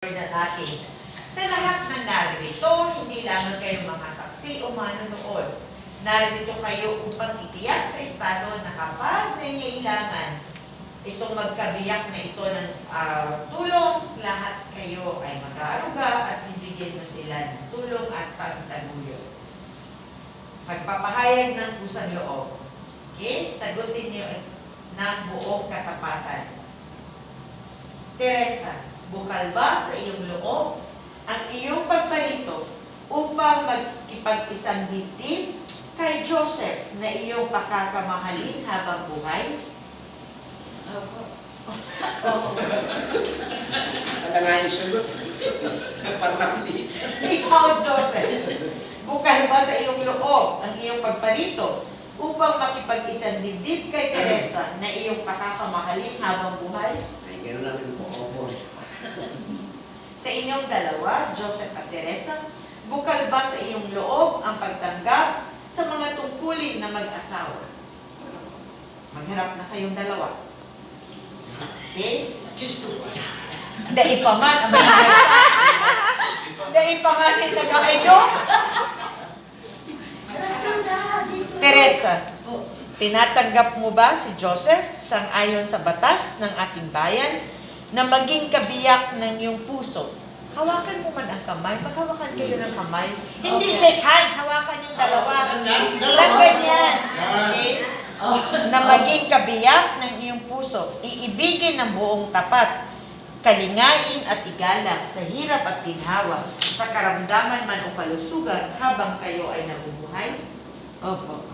na natin. Sa lahat ng narito, hindi lamang kayo mga saksi o manunood. Narito kayo upang itiyak sa estado na kapag nangailangan itong magkabiyak na ito ng tulong, lahat kayo ay mag-aaruga at bibigyan mo sila ng tulong at pagtaguyod. Pagpapahayag ng pusang loob. Okay? Sagutin niyo ng buong katapatan. Teresa, bukal ba sa iyong loob ang iyong pagparito upang magkipag-isang dibdib kay Joseph na iyong pakakamahalin habang buhay? Ano nga yung sagot? Parang napilit. Ikaw, Joseph, bukal ba sa iyong loob ang iyong pagparito upang makipag-isang dibdib kay Teresa na iyong pakakamahalin habang buhay? Ay, gano'n namin po ako. Sa inyong dalawa, Joseph at Teresa, bukal ba sa iyong loob ang pagtanggap sa mga tungkulin na mag-asawa? Magharap na kayong dalawa. Okay? Kiss ko ba? Dahil pa man, ang mga dahil pa man yung nag-aido. Teresa, tinatanggap mo ba si Joseph sang-ayon sa batas ng ating bayan na maging kabiyak ng iyong puso? Hawakan mo man ang kamay, maghawakan kayo ng kamay. Hindi shake hands, hawakan yung dalawa. Lang ganyan. Okay? Na maging kabiyak ng iyong puso, iibigin ng buong tapat, kalingain at igalang sa hirap at ginhawa, sa karamdaman man o kalusugan habang kayo ay nabubuhay? Opo.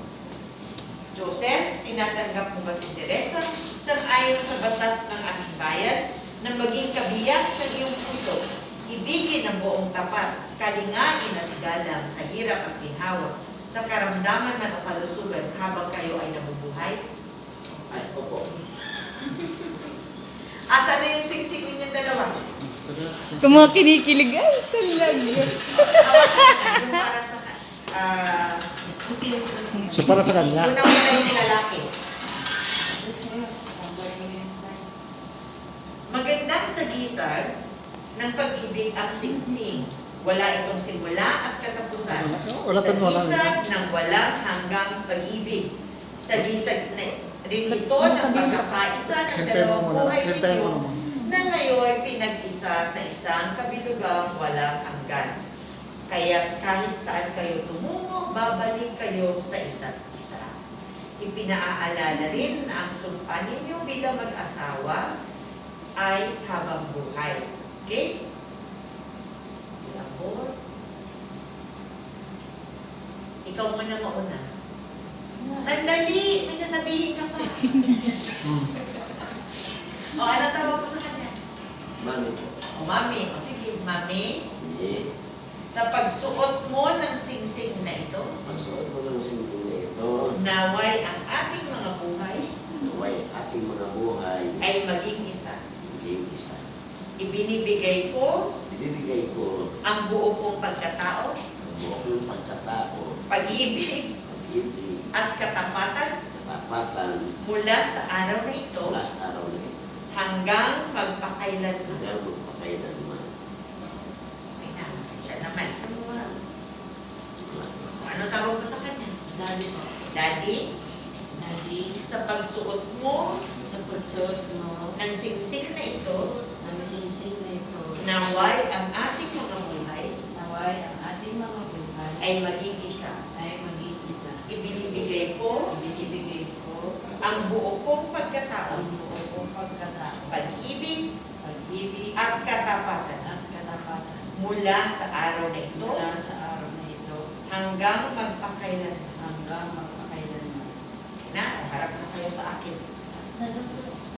Joseph, tinatanggap mo ba si Teresa sang-ayon sa batas ng ating bayan na maging kabiyak ng iyong puso, ibigin ng buong tapat, kalingain at igalang sa hirap at ginhawa, sa karamdaman man o kalusugan habang kayo ay nabubuhay? Ay, opo. Asa na yung singsing ninyong dalawa? Kung mga kinikilig, ay talaga. Yung para sa So para sa kanya. unang-una yung lalaki. Magandang sagisag ng pag-ibig ang singsing. Wala itong simula at katapusan. Wala Sa wala. gisag ng walang hanggang pag-ibig. Sa gisag na rin ito ng pagkakaisa ng dalawang buhay Hintayin mo ninyo naman. na ngayon pinag-isa sa isang kabilugang walang hanggan. Kaya kahit saan kayo tumungo, babalik kayo sa isa't isa. Ipinaaalala rin na ang sumpa ninyo bilang mag-asawa ay habang buhay. Okay? Labor. Ikaw muna mauna. Sandali! May sasabihin ka pa. O, ano tawag mo sa kanya? Mami po. O, mami. O, sige, mami. Hindi. Sa pagsuot mo ng singsing na ito, Pagsuot mo ng singkong na ito, naway ang ating mga buhay naway ating mga buhay, ay maging isa. hindi isa. Ibinibigay ko Binibigay ko ang buo kong pagkatao, ang buong pagkatao, pag-ibig pag-ibig, at katapatan katapatan, mula sa araw na ito mula sa araw na ito, hanggang magpakailanman. hanggang magpakailanman. Okay na, siya naman. Ano tawag mo sa kanya? Daddy po. Daddy, Daddy, sa pagsuot mo sa pagsuot mo ng singsing na ito, ng singsing na ito, naway ang ating mga buhay naway ang ating mga buhay ay maging isa. ay maging isa. Ibinibigay ko Ibinibigay ko ang buo kong ang pagkatao, buo kong pagkatao, pag-ibig pag-ibig at katapatan at katapatan mula sa araw na ito mula sa araw na ito hanggang magpakailanman. hanggang magpakailanman. Na, harap na kayo sa akin.